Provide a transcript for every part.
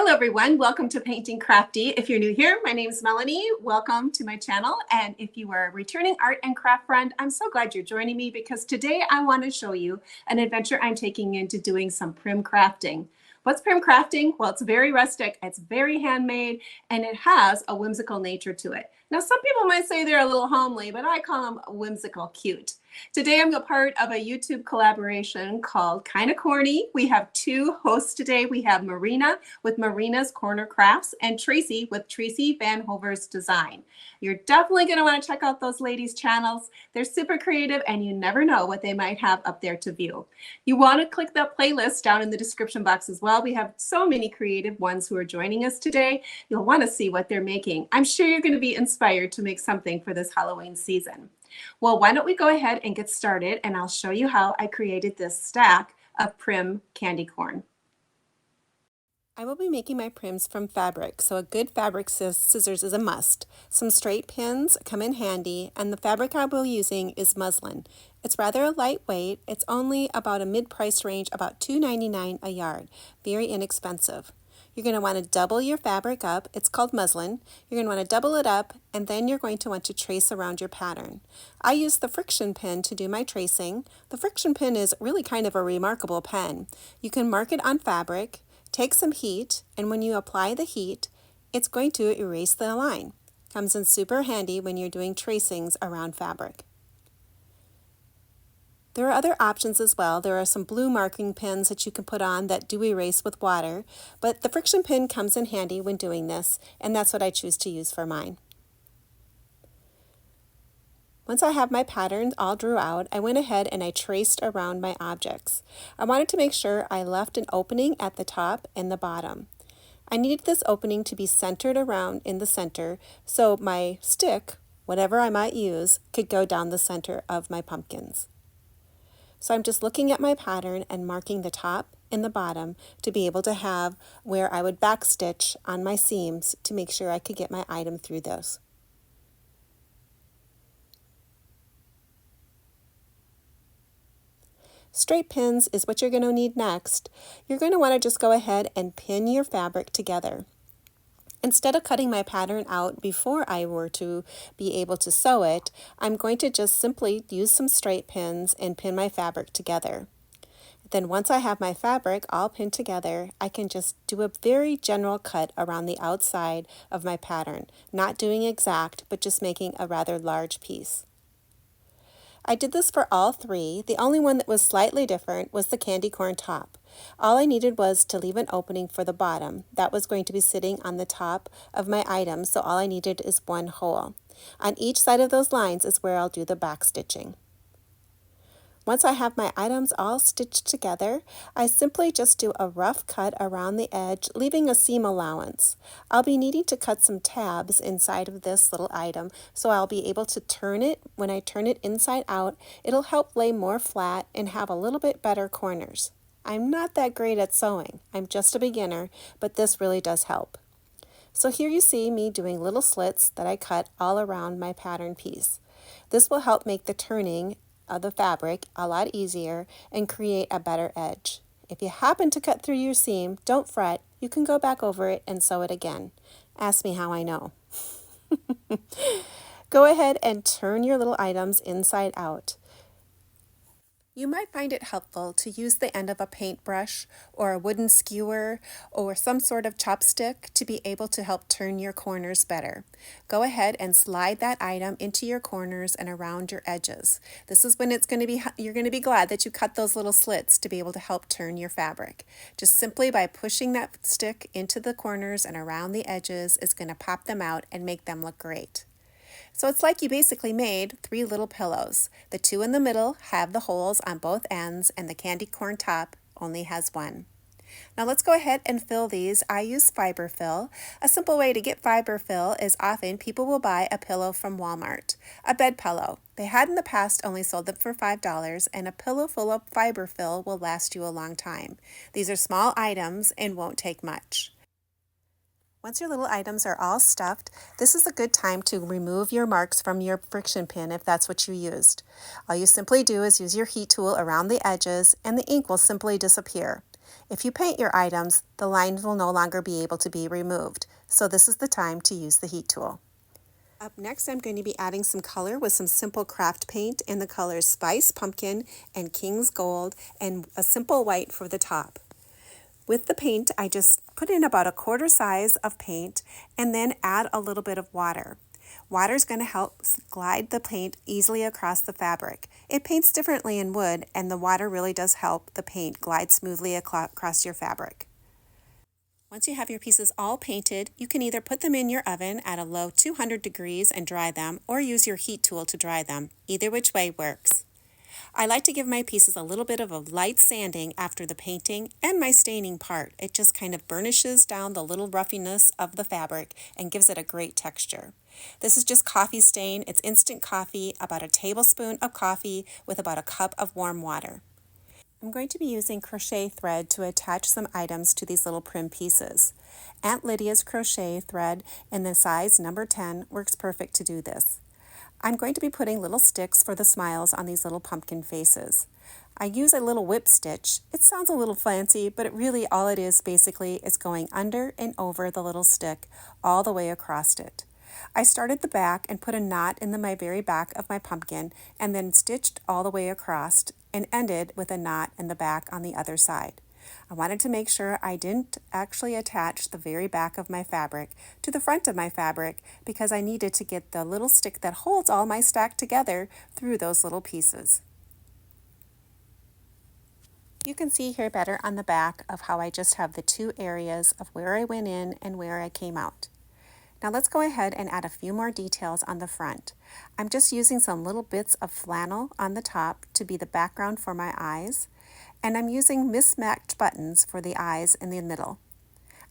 Hello everyone, welcome to Painting Crafty. If you're new here, my name is Melanie. Welcome to my channel. And if you are a returning art and craft friend, I'm so glad you're joining me because today I want to show you an adventure I'm taking into doing some Prim crafting. What's Prim crafting? Well, it's very rustic, it's very handmade, and it has a whimsical nature to it. Now, some people might say they're a little homely, but I call them whimsical cute. Today, I'm a part of a YouTube collaboration called Kinda Corny. We have two hosts today. We have Morena with Morena's Corner Crafts and Traci with Traci Van Hover's Design. You're definitely going to want to check out those ladies' channels. They're super creative and you never know what they might have up there to view. You want to click that playlist down in the description box as well. We have so many creative ones who are joining us today. You'll want to see what they're making. I'm sure you're going to be inspired to make something for this Halloween season. Well, why don't we go ahead and get started and I'll show you how I created this stack of Prim candy corn. I will be making my prims from fabric, so a good fabric scissors is a must. Some straight pins come in handy, and the fabric I will be using is muslin. It's rather lightweight. It's only about a mid-price range, about $2.99 a yard. Very inexpensive. You're going to want to double your fabric up. It's called muslin. You're going to want to double it up, and then you're going to want to trace around your pattern. I use the friction pin to do my tracing. The friction pin is really kind of a remarkable pen. You can mark it on fabric, take some heat, and when you apply the heat, it's going to erase the line. Comes in super handy when you're doing tracings around fabric. There are other options as well. There are some blue marking pins that you can put on that do erase with water, but the friction pin comes in handy when doing this, and that's what I choose to use for mine. Once I have my pattern all drew out, I went ahead and I traced around my objects. I wanted to make sure I left an opening at the top and the bottom. I needed this opening to be centered around in the center so my stick, whatever I might use, could go down the center of my pumpkins. So I'm just looking at my pattern and marking the top and the bottom to be able to have where I would backstitch on my seams to make sure I could get my item through those. Straight pins is what you're going to need next. You're going to want to just go ahead and pin your fabric together. Instead of cutting my pattern out before I were to be able to sew it, I'm going to just simply use some straight pins and pin my fabric together. Then once I have my fabric all pinned together, I can just do a very general cut around the outside of my pattern, not doing exact, but just making a rather large piece. I did this for all three. The only one that was slightly different was the candy corn top. All I needed was to leave an opening for the bottom. That was going to be sitting on the top of my item, so all I needed is one hole. On each side of those lines is where I'll do the back stitching. Once I have my items all stitched together, I simply just do a rough cut around the edge, leaving a seam allowance. I'll be needing to cut some tabs inside of this little item, so I'll be able to turn it. When I turn it inside out, it'll help lay more flat and have a little bit better corners. I'm not that great at sewing. I'm just a beginner, but this really does help. So here you see me doing little slits that I cut all around my pattern piece. This will help make the turning of the fabric a lot easier and create a better edge. If you happen to cut through your seam, don't fret. You can go back over it and sew it again. Ask me how I know. Go ahead and turn your little items inside out. You might find it helpful to use the end of a paintbrush or a wooden skewer or some sort of chopstick to be able to help turn your corners better. Go ahead and slide that item into your corners and around your edges. This is when you're going to be glad that you cut those little slits to be able to help turn your fabric. Just simply by pushing that stick into the corners and around the edges is going to pop them out and make them look great. So it's like you basically made three little pillows. The two in the middle have the holes on both ends and the candy corn top only has one. Now let's go ahead and fill these. I use fiber fill. A simple way to get fiber fill is often people will buy a pillow from Walmart, a bed pillow. They had in the past only sold them for $5, and a pillow full of fiber fill will last you a long time. These are small items and won't take much. Once your little items are all stuffed, this is a good time to remove your marks from your friction pin if that's what you used. All you simply do is use your heat tool around the edges and the ink will simply disappear. If you paint your items, the lines will no longer be able to be removed, so this is the time to use the heat tool. Up next, I'm going to be adding some color with some simple craft paint in the colors Spice, Pumpkin, and King's Gold, and a simple white for the top. With the paint, I just put in about a quarter size of paint and then add a little bit of water. Water is going to help glide the paint easily across the fabric. It paints differently in wood, and the water really does help the paint glide smoothly across your fabric. Once you have your pieces all painted, you can either put them in your oven at a low 200 degrees and dry them, or use your heat tool to dry them. Either which way works. I like to give my pieces a little bit of a light sanding after the painting and my staining part. It just kind of burnishes down the little ruffiness of the fabric and gives it a great texture. This is just coffee stain. It's instant coffee, about a tablespoon of coffee with about a cup of warm water. I'm going to be using crochet thread to attach some items to these little Prim pieces. Aunt Lydia's crochet thread in the size number 10 works perfect to do this. I'm going to be putting little sticks for the smiles on these little pumpkin faces. I use a little whip stitch. It sounds a little fancy, but all it is basically is going under and over the little stick all the way across it. I started the back and put a knot in my very back of my pumpkin and then stitched all the way across and ended with a knot in the back on the other side. I wanted to make sure I didn't actually attach the very back of my fabric to the front of my fabric because I needed to get the little stick that holds all my stack together through those little pieces. You can see here better on the back of how I just have the two areas of where I went in and where I came out. Now let's go ahead and add a few more details on the front. I'm just using some little bits of flannel on the top to be the background for my eyes, and I'm using mismatched buttons for the eyes in the middle.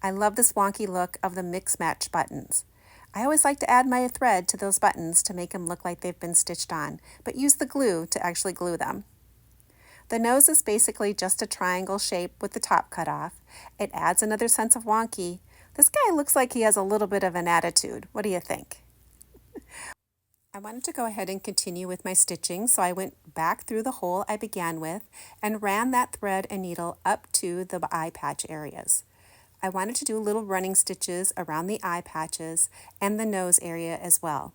I love this wonky look of the mix-match buttons. I always like to add my thread to those buttons to make them look like they've been stitched on, but use the glue to actually glue them. The nose is basically just a triangle shape with the top cut off. It adds another sense of wonky. This guy looks like he has a little bit of an attitude. What do you think? I wanted to go ahead and continue with my stitching, so I went back through the hole I began with and ran that thread and needle up to the eye patch areas. I wanted to do little running stitches around the eye patches and the nose area as well.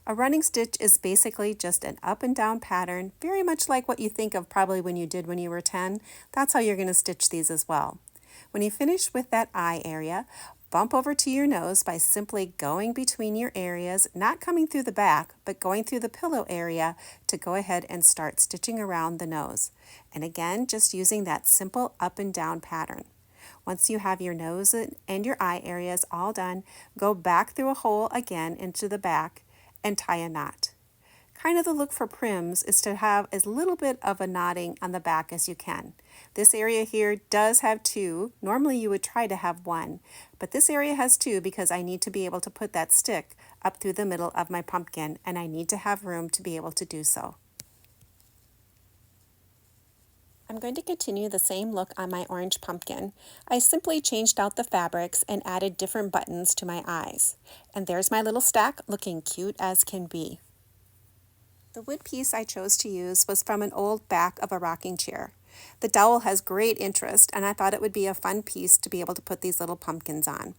A running stitch is basically just an up and down pattern, very much like what you think of probably when you were 10. That's how you're going to stitch these as well. When you finish with that eye area, bump over to your nose by simply going between your areas, not coming through the back, but going through the pillow area to go ahead and start stitching around the nose. And again, just using that simple up and down pattern. Once you have your nose and your eye areas all done, go back through a hole again into the back and tie a knot. Kind of the look for Prims is to have as little bit of a knotting on the back as you can. This area here does have two. Normally you would try to have one, but this area has two because I need to be able to put that stick up through the middle of my pumpkin, and I need to have room to be able to do so. I'm going to continue the same look on my orange pumpkin. I simply changed out the fabrics and added different buttons to my eyes. And there's my little stack looking cute as can be. The wood piece I chose to use was from an old back of a rocking chair. The dowel has great interest, and I thought it would be a fun piece to be able to put these little pumpkins on.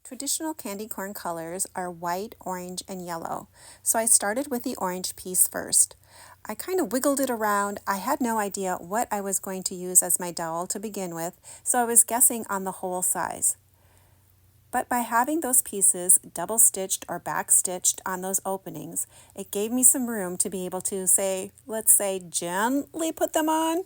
Traditional candy corn colors are white, orange, and yellow, so I started with the orange piece first. I kind of wiggled it around. I had no idea what I was going to use as my dowel to begin with, so I was guessing on the hole size. But by having those pieces double stitched or back stitched on those openings, it gave me some room to be able to let's say gently put them on.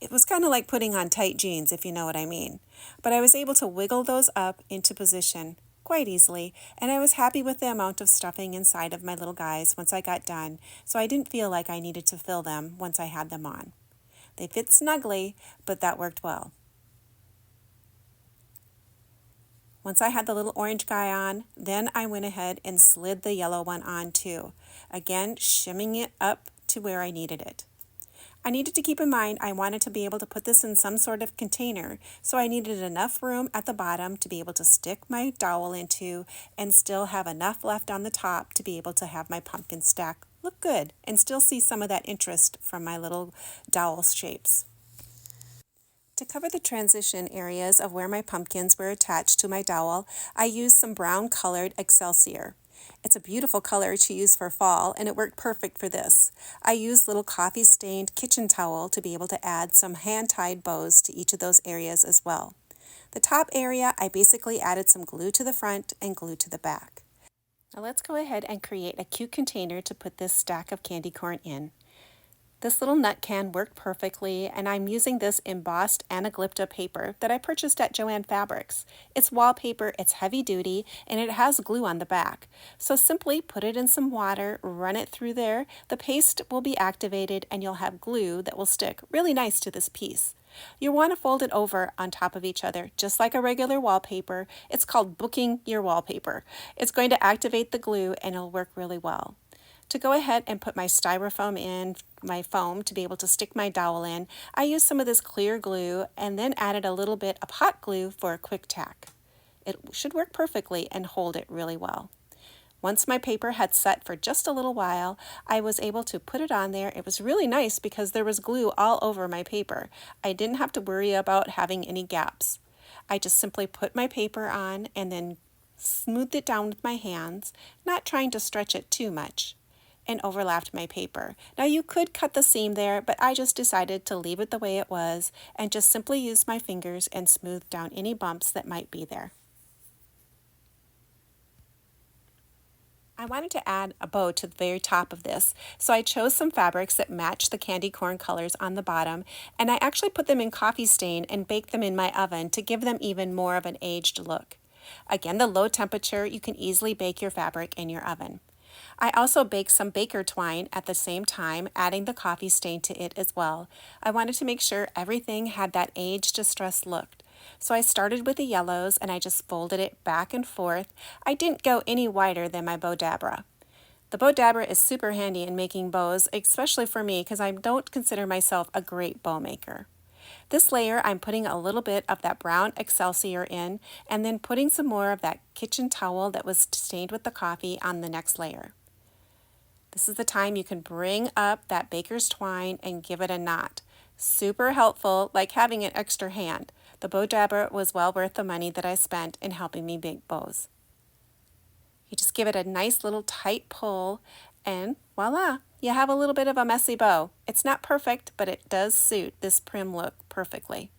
It was kind of like putting on tight jeans, if you know what I mean. But I was able to wiggle those up into position quite easily, and I was happy with the amount of stuffing inside of my little guys once I got done, so I didn't feel like I needed to fill them once I had them on. They fit snugly, but that worked well. Once I had the little orange guy on, then I went ahead and slid the yellow one on too. Again, shimming it up to where I needed it. I needed to keep in mind I wanted to be able to put this in some sort of container, so I needed enough room at the bottom to be able to stick my dowel into and still have enough left on the top to be able to have my pumpkin stack look good and still see some of that interest from my little dowel shapes. To cover the transition areas of where my pumpkins were attached to my dowel, I used some brown colored Excelsior. It's a beautiful color to use for fall, and it worked perfect for this. I used little coffee-stained kitchen towel to be able to add some hand-tied bows to each of those areas as well. The top area, I basically added some glue to the front and glue to the back. Now let's go ahead and create a cute container to put this stack of candy corn in. This little nut can worked perfectly, and I'm using this embossed Anaglypta paper that I purchased at Joann Fabrics. It's wallpaper, it's heavy duty, and it has glue on the back. So simply put it in some water, run it through there, the paste will be activated, and you'll have glue that will stick really nice to this piece. You'll want to fold it over on top of each other, just like a regular wallpaper. It's called booking your wallpaper. It's going to activate the glue, and it'll work really well. To go ahead and put my styrofoam in, my foam to be able to stick my dowel in, I used some of this clear glue and then added a little bit of hot glue for a quick tack. It should work perfectly and hold it really well. Once my paper had set for just a little while, I was able to put it on there. It was really nice because there was glue all over my paper. I didn't have to worry about having any gaps. I just simply put my paper on and then smoothed it down with my hands, not trying to stretch it too much, and overlapped my paper. Now you could cut the seam there, but I just decided to leave it the way it was and just simply use my fingers and smooth down any bumps that might be there. I wanted to add a bow to the very top of this, so I chose some fabrics that match the candy corn colors on the bottom, and I actually put them in coffee stain and baked them in my oven to give them even more of an aged look. Again, the low temperature, you can easily bake your fabric in your oven. I also baked some baker twine at the same time, adding the coffee stain to it as well. I wanted to make sure everything had that age distressed look. So I started with the yellows and I just folded it back and forth. I didn't go any wider than my bow dabra. The bow dabra is super handy in making bows, especially for me because I don't consider myself a great bow maker. This layer, I'm putting a little bit of that brown Excelsior in and then putting some more of that kitchen towel that was stained with the coffee on the next layer. This is the time you can bring up that baker's twine and give it a knot. Super helpful, like having an extra hand. The bow dabber was well worth the money that I spent in helping me make bows. You just give it a nice little tight pull and voila, you have a little bit of a messy bow. It's not perfect, but it does suit this prim look perfectly.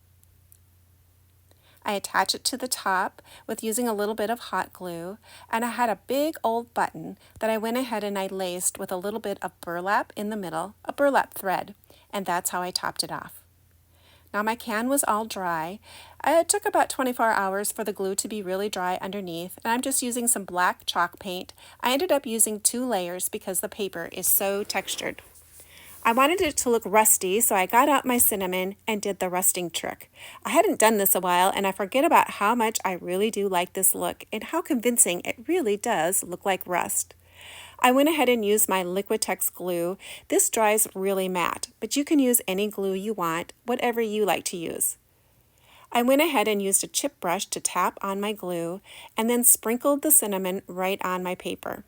I attach it to the top with using a little bit of hot glue, and I had a big old button that I went ahead and I laced with a little bit of burlap in the middle, a burlap thread, and that's how I topped it off. Now my can was all dry. It took about 24 hours for the glue to be really dry underneath, and I'm just using some black chalk paint. I ended up using 2 layers because the paper is so textured. I wanted it to look rusty, so I got out my cinnamon and did the rusting trick. I hadn't done this a while, and I forget about how much I really do like this look and how convincing it really does look like rust. I went ahead and used my Liquitex glue. This dries really matte, but you can use any glue you want, whatever you like to use. I went ahead and used a chip brush to tap on my glue and then sprinkled the cinnamon right on my paper.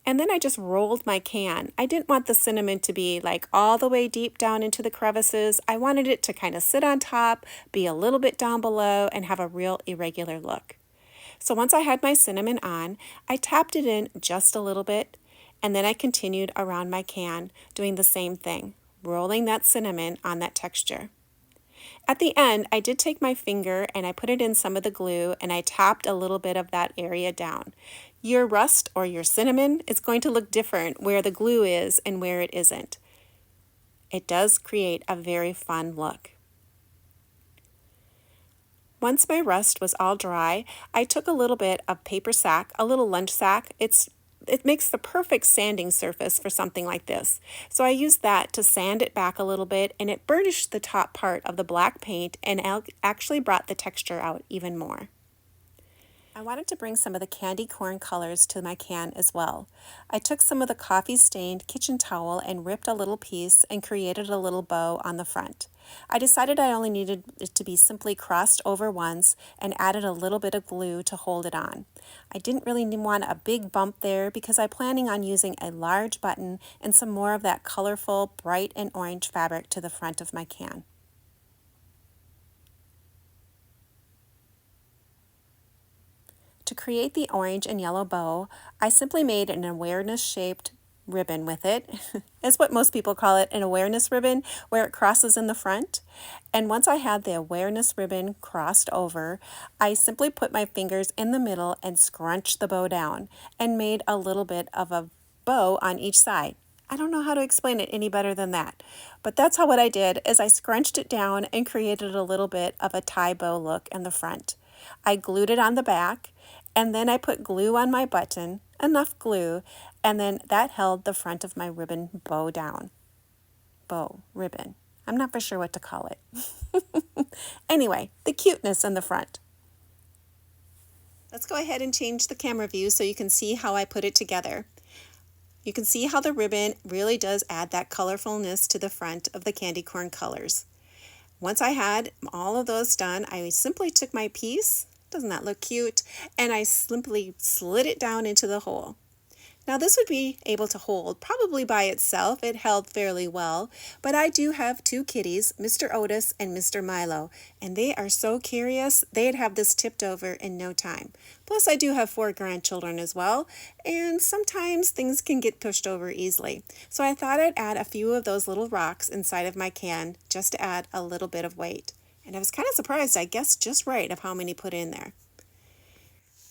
And then I just rolled my can. I didn't want the cinnamon to be like all the way deep down into the crevices. I wanted it to kind of sit on top, be a little bit down below, and have a real irregular look. So once I had my cinnamon on, I tapped it in just a little bit, and then I continued around my can doing the same thing, rolling that cinnamon on that texture. At the end, I did take my finger and I put it in some of the glue and I tapped a little bit of that area down. Your rust or your cinnamon is going to look different where the glue is and where it isn't. It does create a very fun look. Once my rust was all dry, I took a little bit of paper sack, a little lunch sack. It makes the perfect sanding surface for something like this. So I used that to sand it back a little bit, and it burnished the top part of the black paint and actually brought the texture out even more. I wanted to bring some of the candy corn colors to my can as well. I took some of the coffee-stained kitchen towel and ripped a little piece and created a little bow on the front. I decided I only needed it to be simply crossed over once and added a little bit of glue to hold it on. I didn't really want a big bump there because I'm planning on using a large button and some more of that colorful bright and orange fabric to the front of my can. To create the orange and yellow bow, I simply made an awareness-shaped ribbon with it. It's what most people call it, an awareness ribbon, where it crosses in the front. And once I had the awareness ribbon crossed over, I simply put my fingers in the middle and scrunched the bow down and made a little bit of a bow on each side. I don't know how to explain it any better than that, but that's what I did is I scrunched it down and created a little bit of a tie bow look in the front. I glued it on the back, and then I put glue on my button, enough glue, and then that held the front of my ribbon bow down. Bow, ribbon. I'm not for sure what to call it. Anyway, the cuteness in the front. Let's go ahead and change the camera view so you can see how I put it together. You can see how the ribbon really does add that colorfulness to the front of the candy corn colors. Once I had all of those done, I simply took my piece, doesn't that look cute, and I simply slid it down into the hole. Now this would be able to hold probably by itself. It held fairly well, but I do have two kitties, Mr. Otis and Mr. Milo, and they are so curious they'd have this tipped over in no time. Plus I do have 4 grandchildren as well, and sometimes things can get pushed over easily. So I thought I'd add a few of those little rocks inside of my can just to add a little bit of weight. And I was kind of surprised, I guessed just right of how many put in there.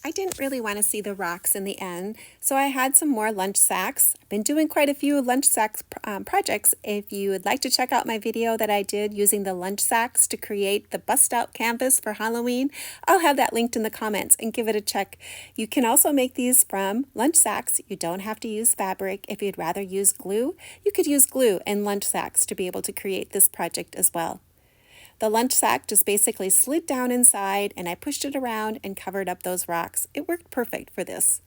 I didn't really want to see the rocks in the end, so I had some more lunch sacks. I've been doing quite a few lunch sacks projects. If you would like to check out my video that I did using the lunch sacks to create the bust-out canvas for Halloween, I'll have that linked in the comments and give it a check. You can also make these from lunch sacks. You don't have to use fabric. If you'd rather use glue, you could use glue and lunch sacks to be able to create this project as well. The lunch sack just basically slid down inside and I pushed it around and covered up those rocks. It worked perfect for this.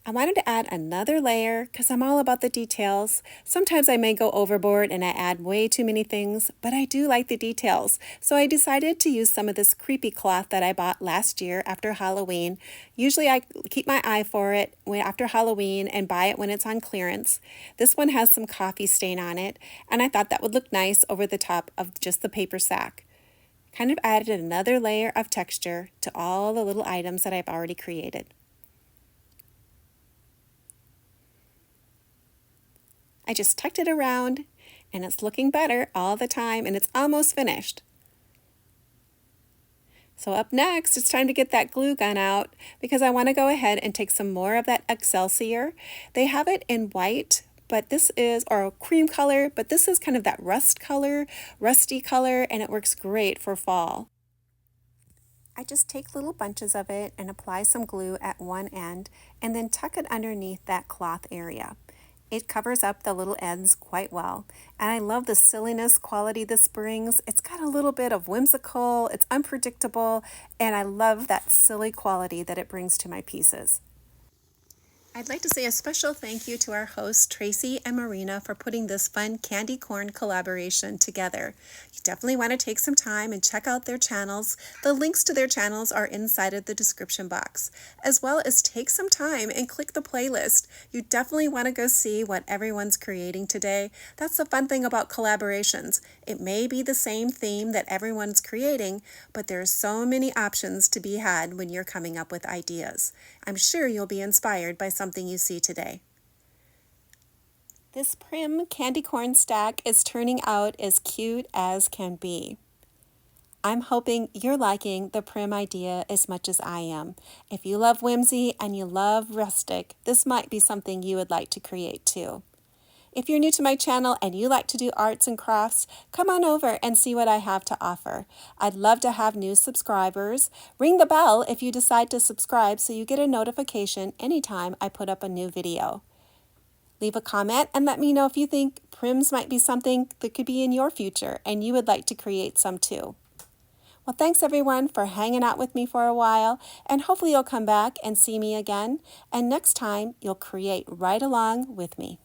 I wanted to add another layer because I'm all about the details. Sometimes I may go overboard and I add way too many things, but I do like the details. So I decided to use some of this creepy cloth that I bought last year after Halloween. Usually I keep my eye for it after Halloween and buy it when it's on clearance. This one has some coffee stain on it, and I thought that would look nice over the top of just the paper sack. Kind of added another layer of texture to all the little items that I've already created. I just tucked it around and it's looking better all the time and it's almost finished. So up next, it's time to get that glue gun out because I want to go ahead and take some more of that Excelsior. They have it in white, but this is, or a cream color, but this is kind of that rusty color, and it works great for fall. I just take little bunches of it and apply some glue at one end and then tuck it underneath that cloth area. It covers up the little ends quite well, and I love the silliness quality this brings. It's got a little bit of whimsical, it's unpredictable, and I love that silly quality that it brings to my pieces. I'd like to say a special thank you to our hosts, Traci and Morena, for putting this fun candy corn collaboration together. You definitely want to take some time and check out their channels. The links to their channels are inside of the description box, as well as take some time and click the playlist. You definitely want to go see what everyone's creating today. That's the fun thing about collaborations. It may be the same theme that everyone's creating, but there are so many options to be had when you're coming up with ideas. I'm sure you'll be inspired by something you see today. This Prim candy corn stack is turning out as cute as can be. I'm hoping you're liking the Prim idea as much as I am. If you love whimsy and you love rustic, this might be something you would like to create too. If you're new to my channel and you like to do arts and crafts, come on over and see what I have to offer. I'd love to have new subscribers. Ring the bell if you decide to subscribe so you get a notification anytime I put up a new video. Leave a comment and let me know if you think Prims might be something that could be in your future and you would like to create some too. Well, thanks everyone for hanging out with me for a while, and hopefully you'll come back and see me again, and next time you'll create right along with me.